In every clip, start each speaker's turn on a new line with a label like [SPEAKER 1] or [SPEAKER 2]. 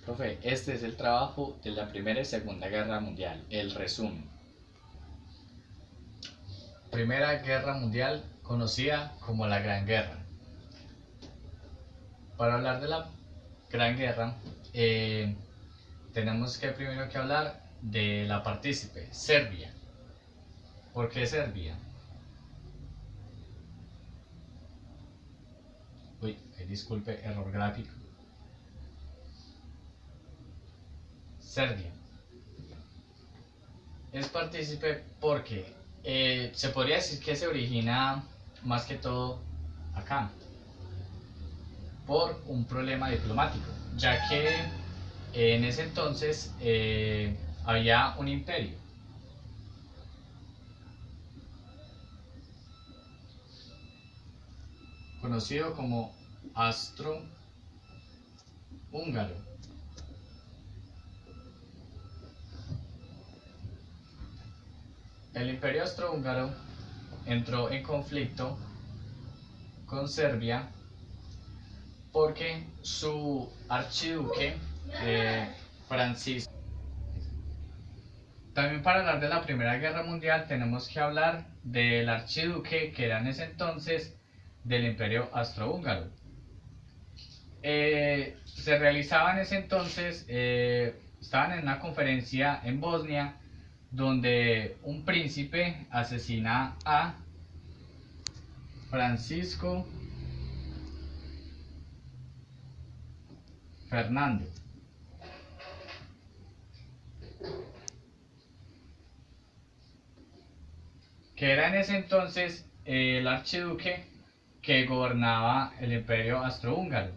[SPEAKER 1] Profe, este es el trabajo de la Primera y Segunda Guerra Mundial, el resumen. Primera Guerra Mundial, conocida como la Gran Guerra. Para hablar de la Gran Guerra, tenemos que primero que hablar de la partícipe, Serbia. ¿Por qué Serbia? Uy, disculpe, error gráfico. Serbia. Es partícipe porque se podría decir que se origina más que todo acá, por un problema diplomático, ya que en ese entonces había un imperio conocido como Austro-Húngaro. El imperio austrohúngaro entró en conflicto con Serbia porque su archiduque Francisco. También para hablar de la Primera Guerra Mundial tenemos que hablar del archiduque que era en ese entonces del imperio austrohúngaro. Se realizaba en ese entonces, estaban en una conferencia en Bosnia donde un príncipe asesina a Francisco Fernando, que era en ese entonces el archiduque que gobernaba el imperio austrohúngaro,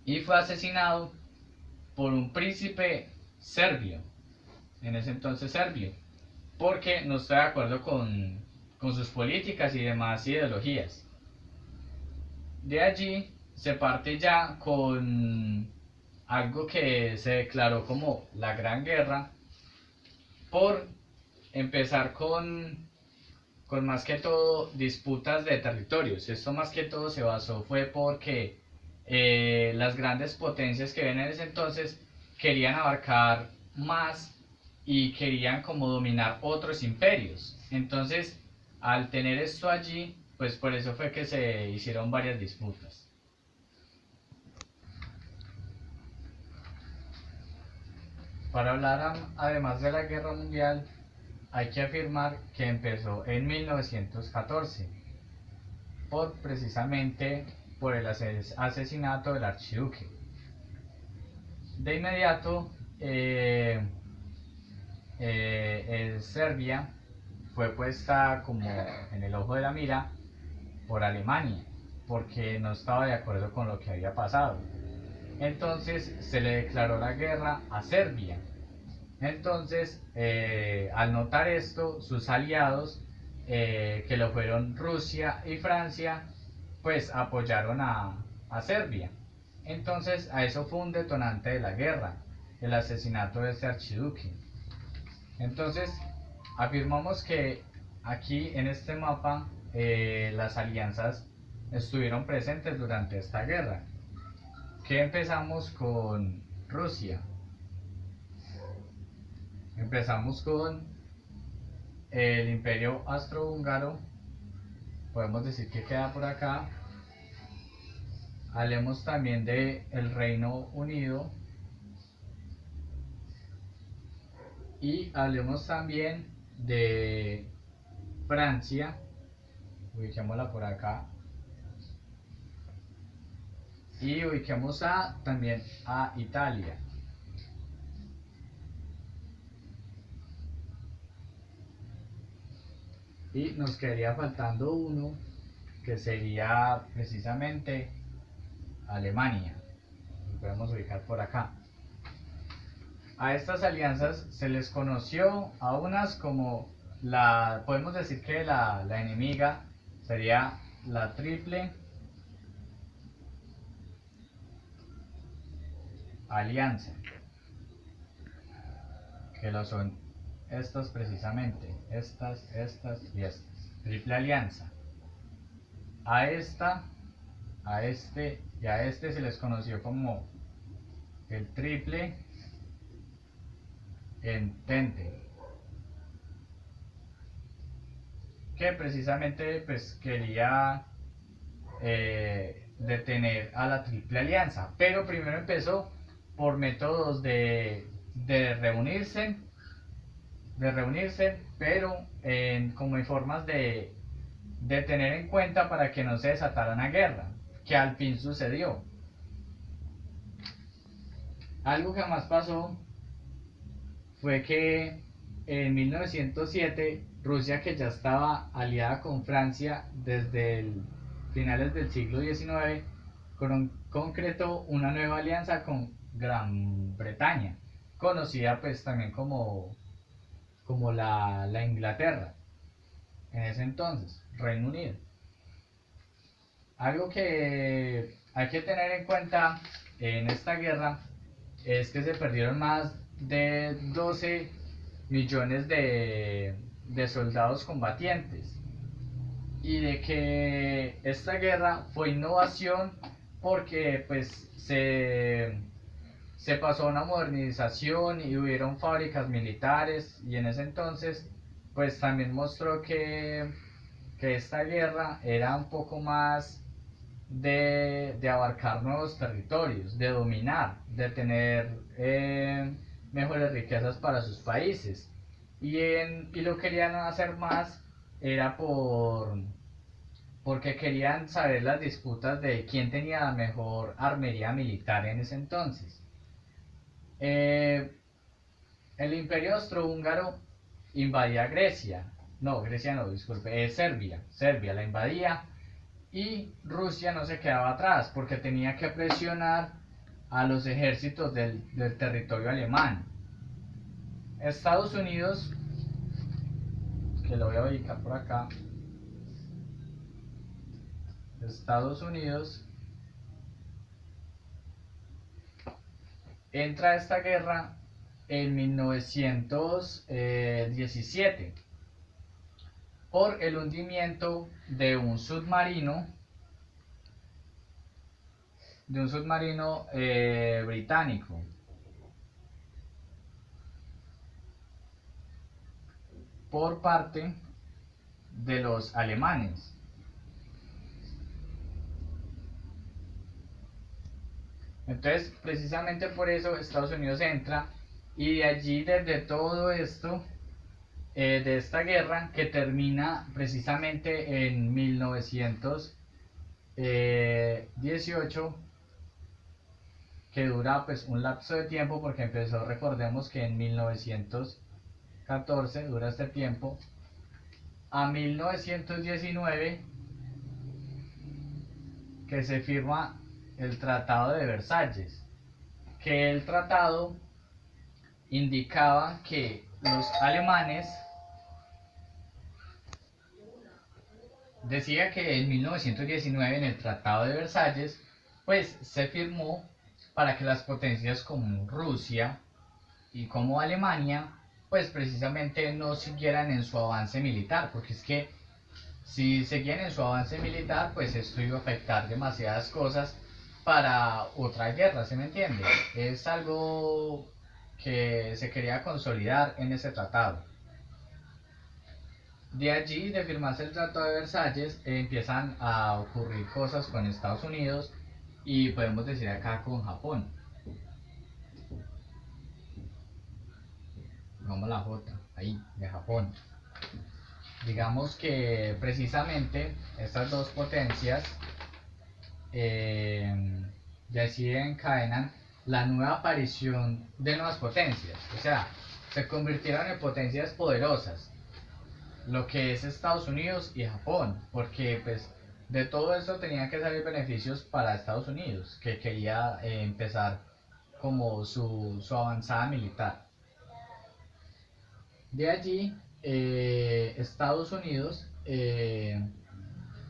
[SPEAKER 1] y fue asesinado por un príncipe serbio, en ese entonces serbio, porque no está de acuerdo con sus políticas y demás ideologías. De allí se parte ya con algo que se declaró como la Gran Guerra, por empezar con más que todo disputas de territorios. Esto más que todo se basó fue porque las grandes potencias que ven en ese entonces querían abarcar más y querían como dominar otros imperios. Entonces, al tener esto allí, pues por eso fue que se hicieron varias disputas. Para hablar además de la Guerra Mundial, hay que afirmar que empezó en 1914, precisamente por el asesinato del archiduque. De inmediato, Serbia fue puesta como en el ojo de la mira por Alemania, porque no estaba de acuerdo con lo que había pasado. Entonces se le declaró la guerra a Serbia. Entonces, al notar esto, sus aliados, que lo fueron Rusia y Francia, pues apoyaron a Serbia. Entonces, a eso fue un detonante de la guerra, el asesinato de este archiduque. Entonces, afirmamos que aquí en este mapa las alianzas estuvieron presentes durante esta guerra. Que empezamos con Rusia. Empezamos con el imperio austrohúngaro, podemos decir que queda por acá. Hablemos también de el Reino Unido y hablemos también de Francia, ubiquémosla por acá, y ubiquemos también a Italia. Y nos quedaría faltando uno, que sería precisamente Alemania. Lo podemos ubicar por acá. A estas alianzas se les conoció a unas como podemos decir que la enemiga sería la Triple Alianza, que lo son estas precisamente, estas y estas. Triple Alianza. A esta, a este y a este se les conoció como el Triple Entente, que precisamente pues quería detener a la Triple Alianza, pero primero empezó por métodos de reunirse, pero como en formas de tener en cuenta para que no se desatara una guerra, que al fin sucedió. Algo que más pasó fue que en 1907 Rusia, que ya estaba aliada con Francia desde finales del siglo XIX, concretó una nueva alianza con Gran Bretaña, conocida pues también como la Inglaterra, en ese entonces, Reino Unido. Algo que hay que tener en cuenta en esta guerra es que se perdieron más de 12 millones de soldados combatientes, y de que esta guerra fue innovación porque pues se pasó a una modernización y hubieron fábricas militares, y en ese entonces pues también mostró que esta guerra era un poco más de abarcar nuevos territorios, de dominar, de tener mejores riquezas para sus países. Y lo querían hacer más era porque querían saber las disputas de quién tenía la mejor armería militar en ese entonces. Eh, el Imperio Austrohúngaro invadía Grecia no, disculpe, Serbia la invadía, y Rusia no se quedaba atrás porque tenía que presionar a los ejércitos del territorio alemán. Estados Unidos, que lo voy a ubicar por acá, Estados Unidos entra a esta guerra en 1917 por el hundimiento de un submarino británico. Por parte de los alemanes. Entonces, precisamente por eso Estados Unidos entra, y de allí, desde todo esto, de esta guerra que termina precisamente en 1918, que dura pues un lapso de tiempo porque empezó, recordemos que en 1914 dura este tiempo, a 1919, que se firma el Tratado de Versalles, que el tratado indicaba que los alemanes, decía que en 1919 en el Tratado de Versalles pues se firmó para que las potencias como Rusia y como Alemania pues precisamente no siguieran en su avance militar, porque es que si seguían en su avance militar pues esto iba a afectar demasiadas cosas para otra guerra, ¿se me entiende? Es algo que se quería consolidar en ese tratado. De allí, de firmarse el Tratado de Versalles, empiezan a ocurrir cosas con Estados Unidos, y podemos decir acá con Japón. Vamos a la J, ahí, de Japón. Digamos que precisamente estas dos potencias de allí encadenan la nueva aparición de nuevas potencias. O sea, se convirtieron en potencias poderosas, lo que es Estados Unidos y Japón, porque pues de todo esto tenían que salir beneficios para Estados Unidos, que quería empezar como su avanzada militar. De allí, Estados Unidos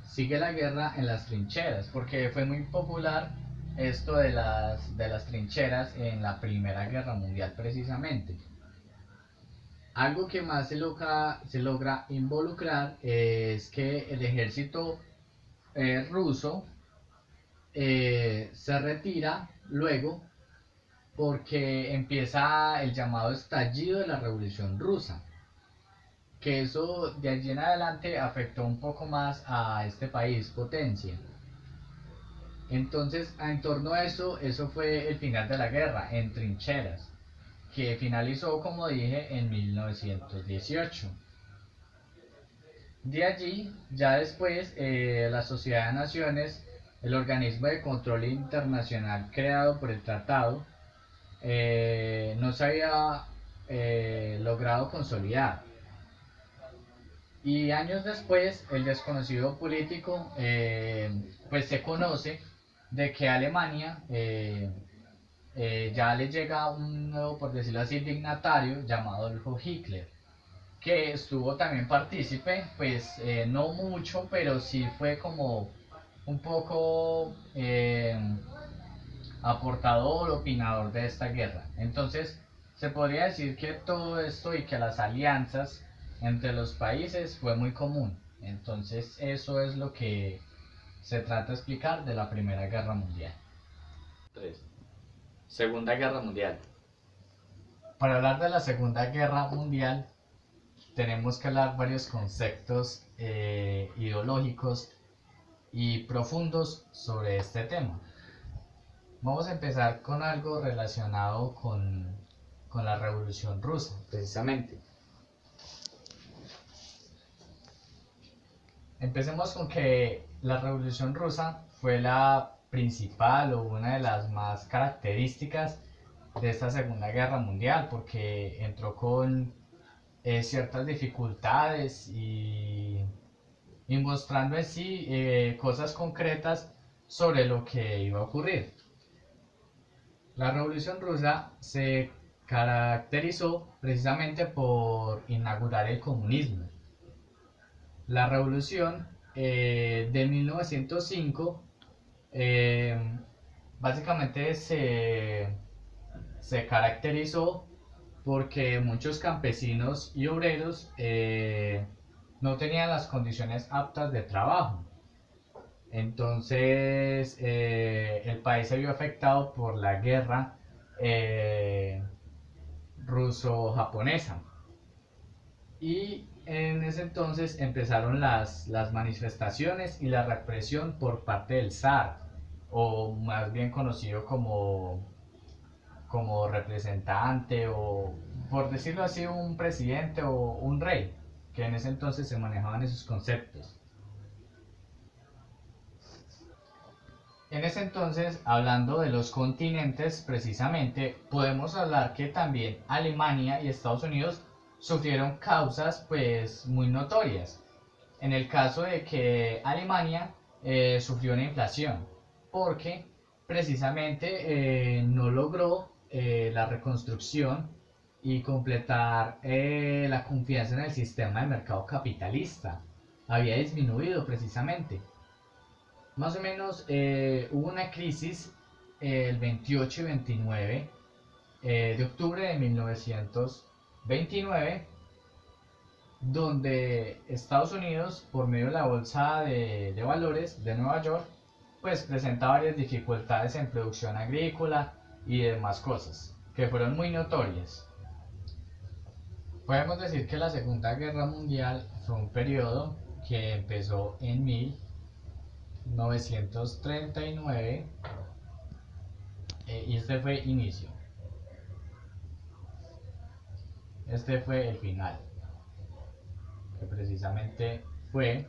[SPEAKER 1] sigue la guerra en las trincheras, porque fue muy popular esto de las trincheras en la Primera Guerra Mundial precisamente. Algo que más se logra involucrar es que el ejército ruso se retira luego porque empieza el llamado estallido de la Revolución Rusa, que eso de allí en adelante afectó un poco más a este país, potencia. Entonces, en torno a eso, eso fue el final de la guerra, en trincheras, que finalizó, como dije, en 1918. De allí, ya después, la Sociedad de Naciones, el organismo de control internacional creado por el tratado, no se había logrado consolidar. Y años después, el desconocido político, pues se conoce de que Alemania ya le llega un nuevo, por decirlo así, dignatario llamado Adolfo Hitler, que estuvo también partícipe, pues no mucho, pero sí fue como un poco aportador, opinador de esta guerra. Entonces, se podría decir que todo esto y que las alianzas entre los países fue muy común. Entonces, eso es lo que se trata de explicar de la Primera Guerra Mundial. 3. Segunda Guerra Mundial. Para hablar de la Segunda Guerra Mundial, tenemos que hablar varios conceptos ideológicos y profundos sobre este tema. Vamos a empezar con algo relacionado con la Revolución Rusa, precisamente. Empecemos con que la Revolución Rusa fue la principal o una de las más características de esta Segunda Guerra Mundial, porque entró con ciertas dificultades y mostrando en sí cosas concretas sobre lo que iba a ocurrir. La Revolución Rusa se caracterizó precisamente por inaugurar el comunismo. La revolución de 1905 básicamente se caracterizó porque muchos campesinos y obreros no tenían las condiciones aptas de trabajo. Entonces el país se vio afectado por la guerra ruso-japonesa. Y en ese entonces empezaron las manifestaciones y la represión por parte del zar, o más bien conocido como representante, o por decirlo así, un presidente o un rey, que en ese entonces se manejaban esos conceptos. En ese entonces, hablando de los continentes precisamente, podemos hablar que también Alemania y Estados Unidos sufrieron causas pues muy notorias. En el caso de que Alemania sufrió una inflación, porque precisamente no logró la reconstrucción y completar la confianza en el sistema de mercado capitalista. Había disminuido precisamente. Más o menos hubo una crisis el 28 y 29 de octubre de 1929, donde Estados Unidos, por medio de la Bolsa de Valores de Nueva York, pues presenta varias dificultades en producción agrícola y demás cosas, que fueron muy notorias. Podemos decir que la Segunda Guerra Mundial fue un periodo que empezó en 1939 y este fue inicio. Este fue el final, que precisamente fue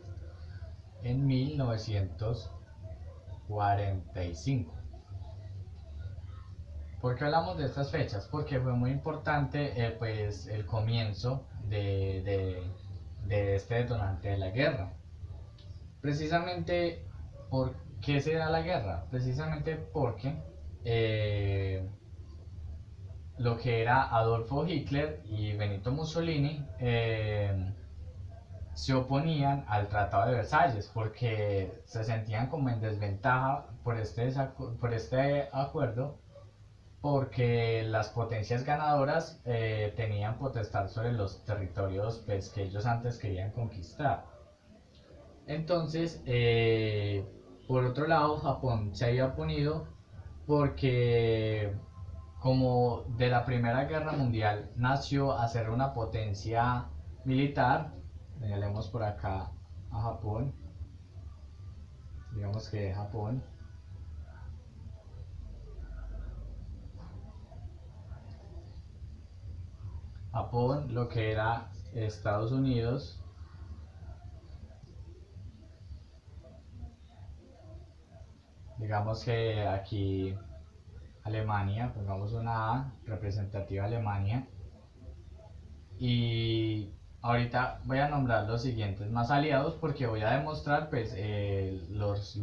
[SPEAKER 1] en 1945. ¿Por qué hablamos de estas fechas? Porque fue muy importante pues el comienzo de este detonante de la guerra. Precisamente, ¿por qué se da la guerra? Precisamente porque lo que era Adolfo Hitler y Benito Mussolini se oponían al Tratado de Versalles porque se sentían como en desventaja por este acuerdo, porque las potencias ganadoras tenían potestad sobre los territorios pues, que ellos antes querían conquistar. Entonces, por otro lado, Japón se había oponido porque como de la Primera Guerra Mundial nació a ser una potencia militar, señalemos por acá a Japón, digamos que Japón, lo que era Estados Unidos, digamos que aquí Alemania, pongamos una A representativa Alemania, y ahorita voy a nombrar los siguientes más aliados porque voy a demostrar pues los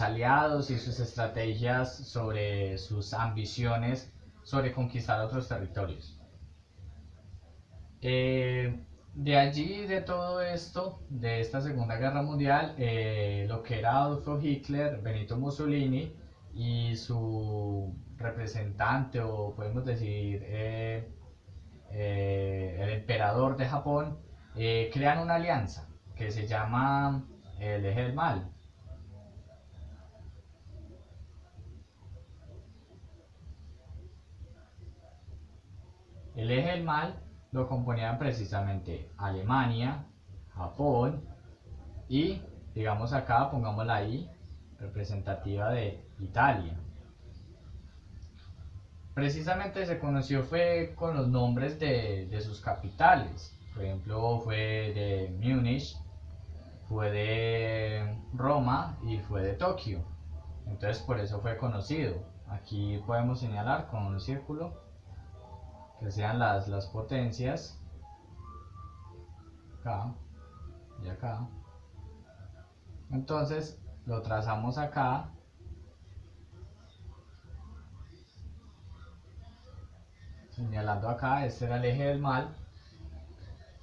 [SPEAKER 1] aliados y sus estrategias sobre sus ambiciones sobre conquistar otros territorios. De allí, de todo esto, de esta Segunda Guerra Mundial, lo que era Adolfo Hitler, Benito Mussolini y su representante, o podemos decir el emperador de Japón, crean una alianza que se llama el Eje del Mal. El Eje del Mal lo componían precisamente Alemania, Japón y, digamos acá, pongamos la I, representativa de Italia. Precisamente se conoció fue con los nombres de sus capitales. Por ejemplo, fue de Múnich, fue de Roma y fue de Tokio. Entonces por eso fue conocido. Aquí podemos señalar con un círculo que sean las potencias, acá y acá. Entonces lo trazamos acá, señalando acá, este era el eje del mal.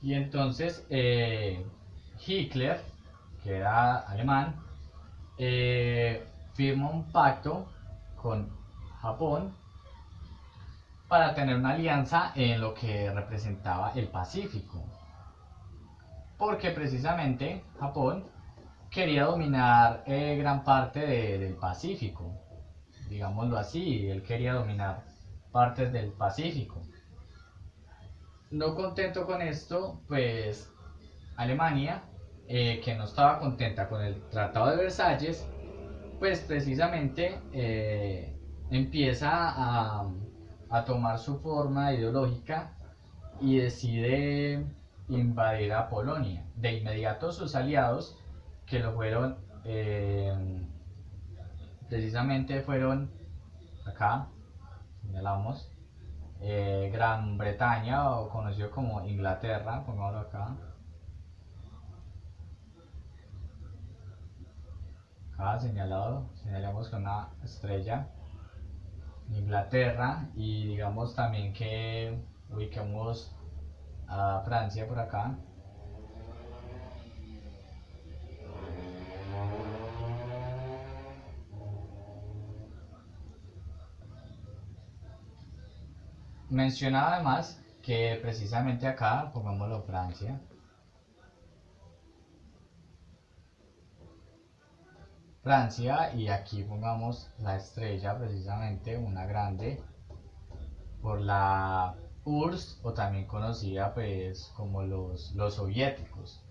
[SPEAKER 1] Y entonces Hitler, que era alemán, firma un pacto con Japón para tener una alianza en lo que representaba el Pacífico, porque precisamente Japón quería dominar gran parte del Pacífico, digámoslo así, él quería dominar partes del Pacífico. No contento con esto, pues Alemania, que no estaba contenta con el Tratado de Versalles, pues precisamente empieza a tomar su forma ideológica y decide invadir a Polonia. De inmediato sus aliados, que lo fueron, precisamente fueron, acá señalamos, Gran Bretaña, o conocido como Inglaterra, pongámoslo acá. Acá señalado, señalamos con una estrella, Inglaterra, y digamos también que ubiquemos a Francia por acá. Mencionaba además que precisamente acá, pongámoslo Francia, y aquí pongamos la estrella, precisamente una grande, por la URSS, o también conocida pues como los soviéticos,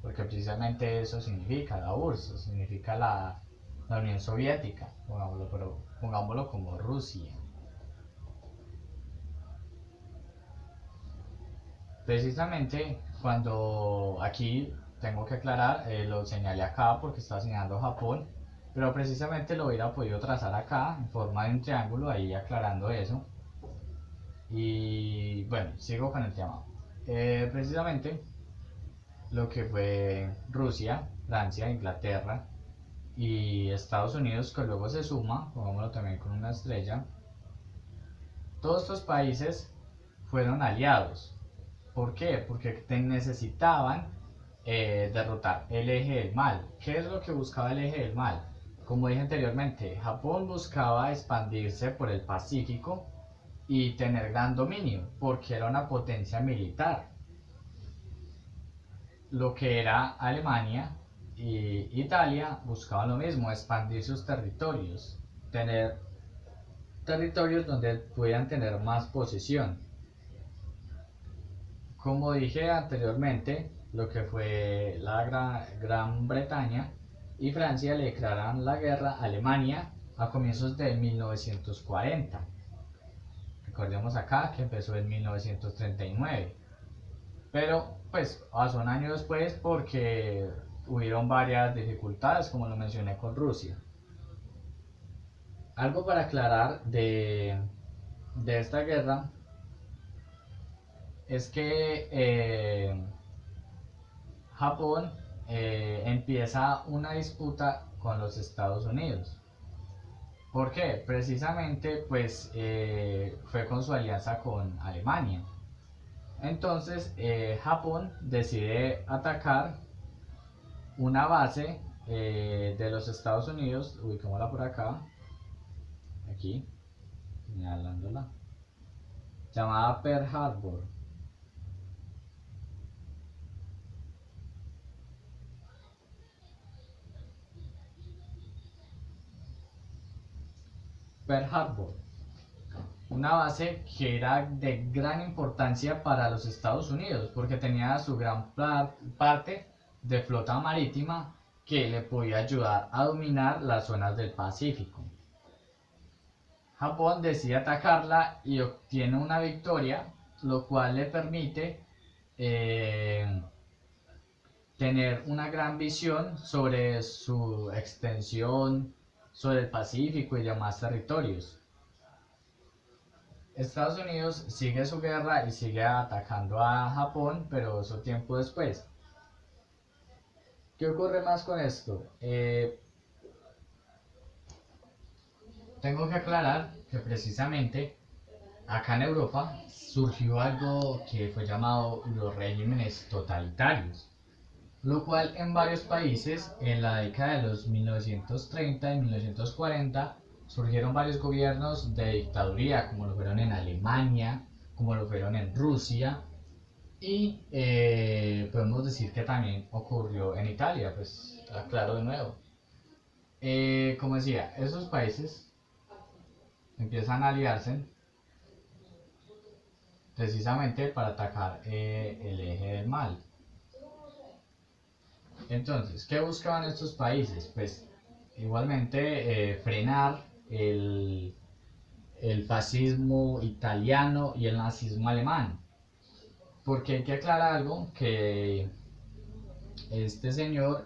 [SPEAKER 1] porque precisamente eso significa la URSS, significa la Unión Soviética, pongámoslo, pero pongámoslo como Rusia. Precisamente cuando aquí tengo que aclarar, lo señalé acá porque estaba señalando Japón, pero precisamente lo hubiera podido trazar acá en forma de un triángulo, ahí aclarando eso. Y bueno, sigo con el tema. Precisamente lo que fue Rusia, Francia, Inglaterra y Estados Unidos, que luego se suma, pongámoslo también con una estrella, todos estos países fueron aliados. ¿Por qué? Porque necesitaban derrotar el eje del mal. ¿Qué es lo que buscaba el eje del mal? Como dije anteriormente, Japón buscaba expandirse por el Pacífico y tener gran dominio, porque era una potencia militar. Lo que era Alemania y Italia buscaban lo mismo, expandir sus territorios, tener territorios donde pudieran tener más posesión. Como dije anteriormente, lo que fue la Gran Bretaña y Francia le declararon la guerra a Alemania a comienzos de 1940. Recordemos acá que empezó en 1939, pero pues pasó un año después porque hubieron varias dificultades, como lo mencioné con Rusia. Algo para aclarar de esta guerra es que Japón empieza una disputa con los Estados Unidos. ¿Por qué? Precisamente pues fue con su alianza con Alemania. Entonces Japón decide atacar una base de los Estados Unidos, ubicémosla por acá, aquí, señalándola, llamada Pearl Harbor. Pearl Harbor, una base que era de gran importancia para los Estados Unidos porque tenía su gran parte de flota marítima que le podía ayudar a dominar las zonas del Pacífico. Japón decide atacarla y obtiene una victoria, lo cual le permite tener una gran visión sobre su extensión, sobre el Pacífico y demás territorios. Estados Unidos sigue su guerra y sigue atacando a Japón, pero eso tiempo después. ¿Qué ocurre más con esto? Tengo que aclarar que precisamente acá en Europa surgió algo que fue llamado los regímenes totalitarios, lo cual en varios países en la década de los 1930 y 1940 surgieron varios gobiernos de dictaduría, como lo fueron en Alemania, como lo fueron en Rusia, y podemos decir que también ocurrió en Italia, pues aclaro de nuevo. Como decía, esos países empiezan a aliarse precisamente para atacar el eje del mal. Entonces, ¿qué buscaban estos países? Pues igualmente frenar el fascismo italiano y el nazismo alemán. Porque hay que aclarar algo, que este señor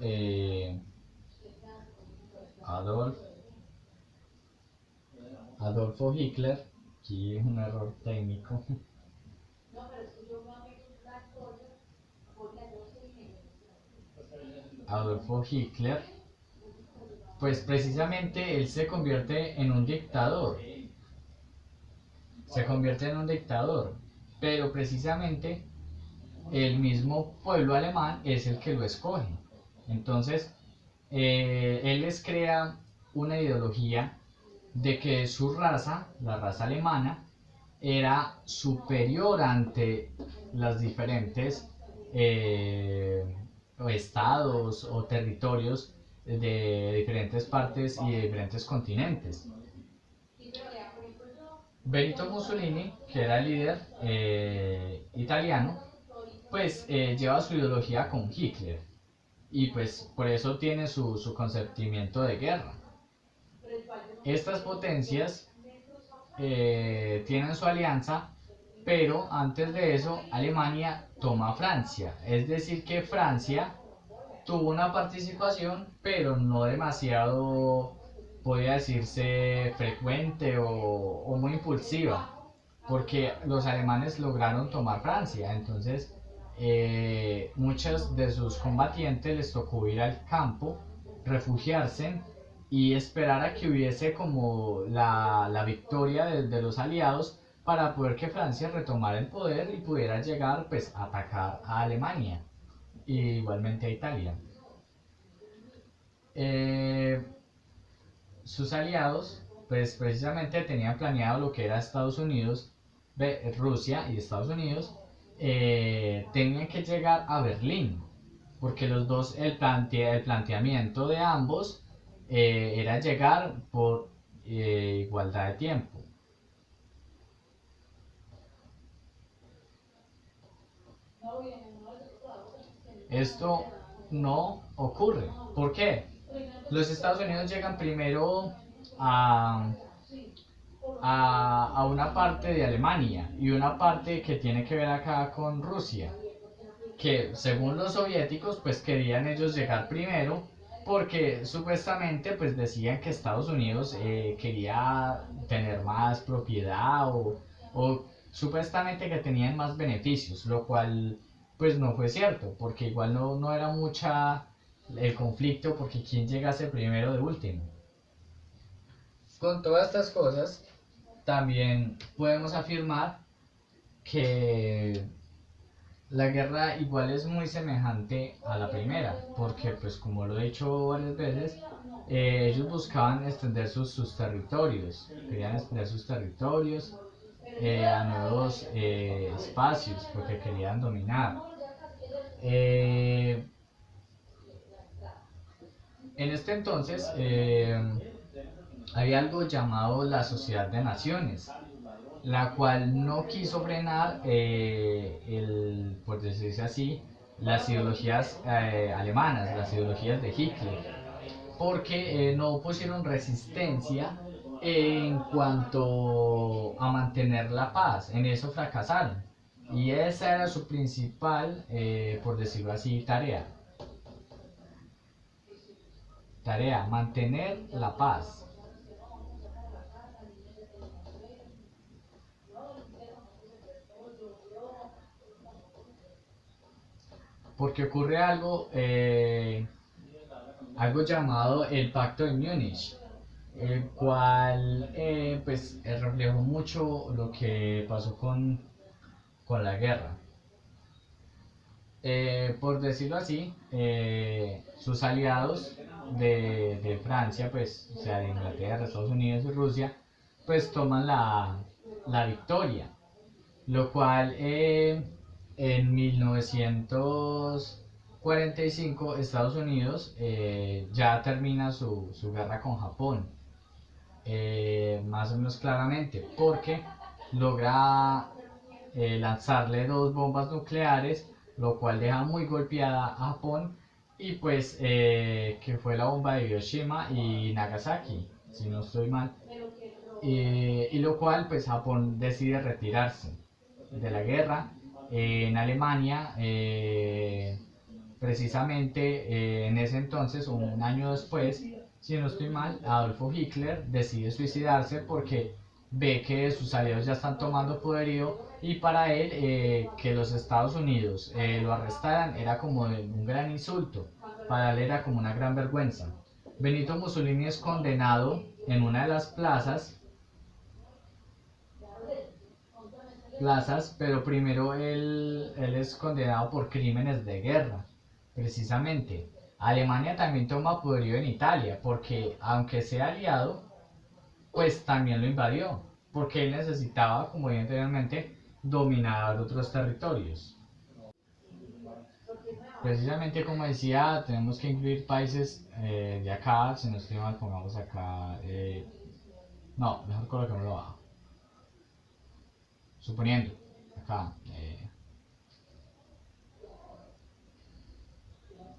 [SPEAKER 1] Adolfo Hitler, aquí es un error técnico, Adolfo Hitler, pues precisamente él se convierte en un dictador, pero precisamente el mismo pueblo alemán es el que lo escoge. Entonces, él les crea una ideología de que su raza, la raza alemana, era superior ante las diferentes estados o territorios de diferentes partes y de diferentes continentes. Benito Mussolini, que era el líder italiano, pues lleva su ideología con Hitler y pues por eso tiene su conceptimiento de guerra. Estas potencias tienen su alianza, pero antes de eso Alemania toma Francia, es decir que Francia tuvo una participación, pero no demasiado, podría decirse, frecuente o muy impulsiva, porque los alemanes lograron tomar Francia. Entonces muchos de sus combatientes les tocó ir al campo, refugiarse y esperar a que hubiese como la victoria de los aliados para poder que Francia retomara el poder y pudiera llegar pues a atacar a Alemania y igualmente a Italia. Sus aliados pues precisamente tenían planeado lo que era Estados Unidos, Rusia y Estados Unidos, tenían que llegar a Berlín, porque los dos, el planteamiento de ambos era llegar por igualdad de tiempo. Esto no ocurre. ¿Por qué? Los Estados Unidos llegan primero a, a una parte de Alemania y una parte que tiene que ver acá con Rusia, que según los soviéticos pues querían ellos llegar primero porque supuestamente pues decían que Estados Unidos quería tener más propiedad o supuestamente que tenían más beneficios, lo cual pues no fue cierto, porque igual no era mucha el conflicto porque quién llegase primero de último. Con todas estas cosas también podemos afirmar que la guerra igual es muy semejante a la primera, porque pues como lo he dicho varias veces, ellos buscaban extender sus territorios, querían extender sus territorios a nuevos espacios, porque querían dominar. En este entonces hay algo llamado la Sociedad de Naciones, la cual no quiso frenar, por decirse así, las ideologías alemanas, las ideologías de Hitler, porque no pusieron resistencia en cuanto a mantener la paz, en eso fracasaron. Y esa era su principal, por decirlo así, tarea, mantener la paz. Porque ocurre algo llamado el Pacto de Múnich, el cual pues reflejó mucho lo que pasó con la guerra. Por decirlo así, sus aliados de Francia, pues, o sea, de Inglaterra, Estados Unidos y Rusia, pues toman la victoria, lo cual en 1945 Estados Unidos ya termina su guerra con Japón, más o menos claramente, porque logra lanzarle dos bombas nucleares, lo cual deja muy golpeada a Japón, y pues que fue la bomba de Hiroshima y Nagasaki, si no estoy mal, y lo cual pues Japón decide retirarse de la guerra. En Alemania, precisamente en ese entonces, un año después, si no estoy mal, Adolfo Hitler decide suicidarse porque ve que sus aliados ya están tomando poderío, y para él que los Estados Unidos lo arrestaran era como un gran insulto, para él era como una gran vergüenza. Benito Mussolini es condenado en una de las plazas, pero primero él es condenado por crímenes de guerra, precisamente. Alemania también toma poderío en Italia, porque aunque sea aliado, pues también lo invadió, porque él necesitaba, como dije anteriormente, dominar otros territorios. Precisamente como decía, tenemos que incluir países de acá, si no estoy mal, pongamos acá, no, mejor colocémoslo abajo. Suponiendo, acá,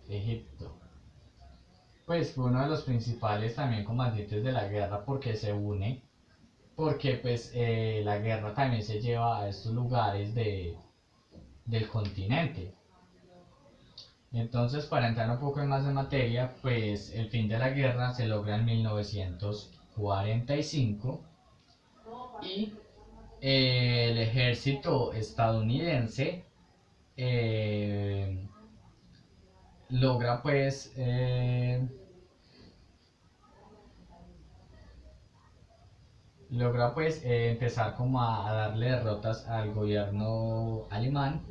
[SPEAKER 1] Egipto. Pues fue uno de los principales también combatientes de la guerra porque se une, porque pues la guerra también se lleva a estos lugares del continente. Entonces, para entrar un poco más en materia, pues el fin de la guerra se logra en 1945 y el ejército estadounidense eh, logra pues empezar como a darle derrotas al gobierno alemán,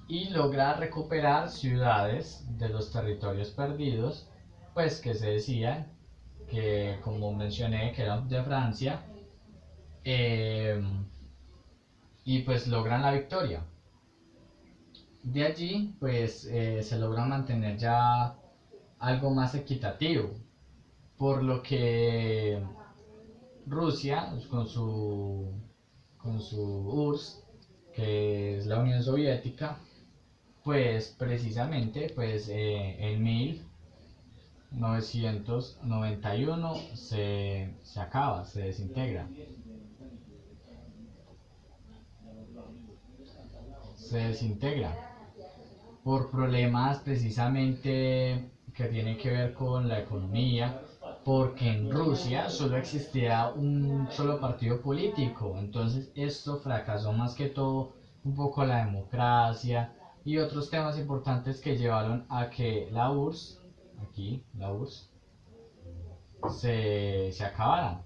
[SPEAKER 1] y logra recuperar ciudades de los territorios perdidos, pues que se decían que, como mencioné, que eran de Francia, eh, y pues logran la victoria. De allí pues se logra mantener ya algo más equitativo, por lo que Rusia con su URSS, que es la Unión Soviética, pues precisamente en 1991 se acaba, se desintegra. Se desintegra por problemas precisamente que tienen que ver con la economía, porque en Rusia solo existía un solo partido político, entonces esto fracasó más que todo un poco la democracia y otros temas importantes que llevaron a que la URSS, aquí la URSS, se acabara.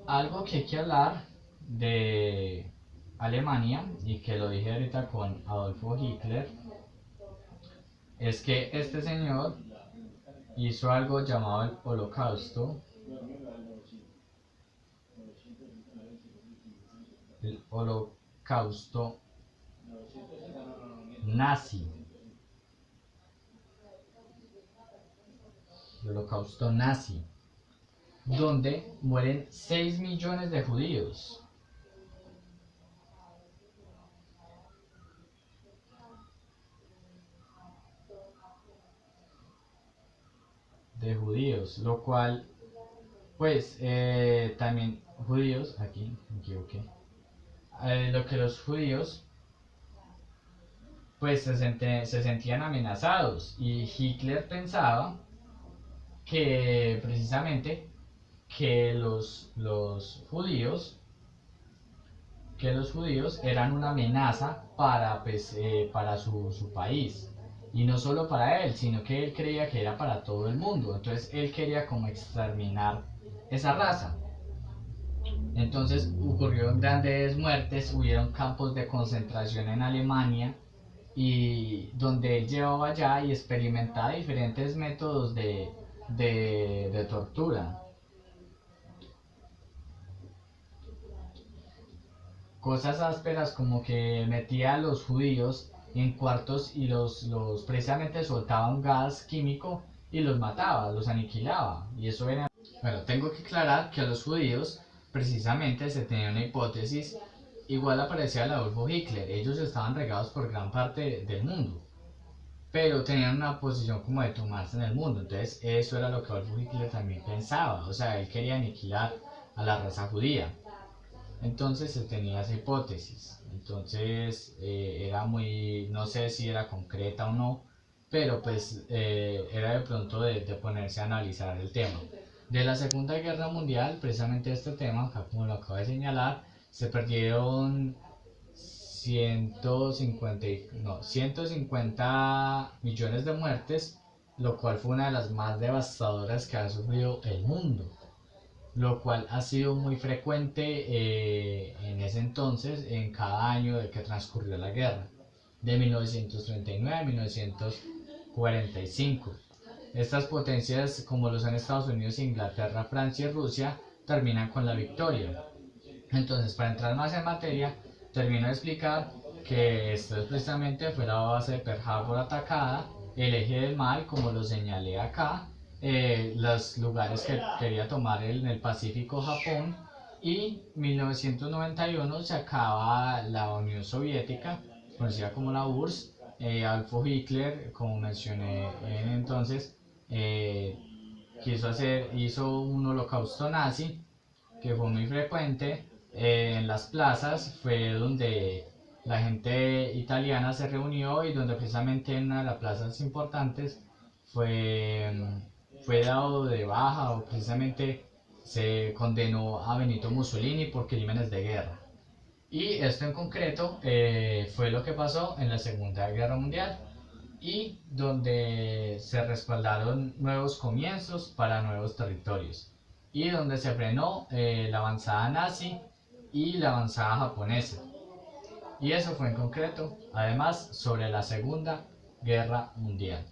[SPEAKER 1] Algo que hay que hablar de Alemania, y que lo dije ahorita con Adolfo Hitler, es que este señor hizo algo llamado el holocausto nazi, el holocausto nazi, donde mueren 6 millones de judíos. Lo cual, pues, también judíos, aquí me equivoqué, lo que los judíos, pues, se sentían amenazados, y Hitler pensaba que precisamente que los judíos eran una amenaza para su país. Y no solo para él, sino que él creía que era para todo el mundo. Entonces él quería como exterminar esa raza. Entonces ocurrieron grandes muertes, hubieron campos de concentración en Alemania, y donde él llevaba ya y experimentaba diferentes métodos de tortura. Cosas ásperas como que metía a los judíos en cuartos y los precisamente soltaba un gas químico y los mataba, los aniquilaba. Y eso era... Bueno, tengo que aclarar que a los judíos precisamente se tenía una hipótesis igual aparecía el Adolfo Hitler. Ellos estaban regados por gran parte del mundo, pero tenían una posición como de tomarse en el mundo. Entonces eso era lo que Adolfo Hitler también pensaba. O sea, él quería aniquilar a la raza judía. Entonces se tenía esa hipótesis. Entonces era muy, no sé si era concreta o no, pero pues era de pronto de ponerse a analizar el tema. De la Segunda Guerra Mundial, precisamente este tema, acá como lo acabo de señalar, se perdieron 150 millones de muertes, lo cual fue una de las más devastadoras que ha sufrido el mundo, lo cual ha sido muy frecuente en ese entonces, en cada año de que transcurrió la guerra, de 1939 a 1945. Estas potencias, como lo son Estados Unidos, Inglaterra, Francia y Rusia, terminan con la victoria. Entonces, para entrar más en materia, termino de explicar que esto precisamente fue la base de Pearl Harbor atacada, el eje del mal, como lo señalé acá, los lugares que quería tomar en el Pacífico, Japón, y 1991 se acaba la Unión Soviética, conocida como la URSS. Adolfo Hitler, como mencioné entonces, hizo un holocausto nazi que fue muy frecuente. En las plazas fue donde la gente italiana se reunió, y donde precisamente en una de las plazas importantes fue dado de baja, o precisamente se condenó a Benito Mussolini por crímenes de guerra. Y esto en concreto fue lo que pasó en la Segunda Guerra Mundial, y donde se respaldaron nuevos comienzos para nuevos territorios, y donde se frenó la avanzada nazi y la avanzada japonesa. Y eso fue en concreto, además, sobre la Segunda Guerra Mundial.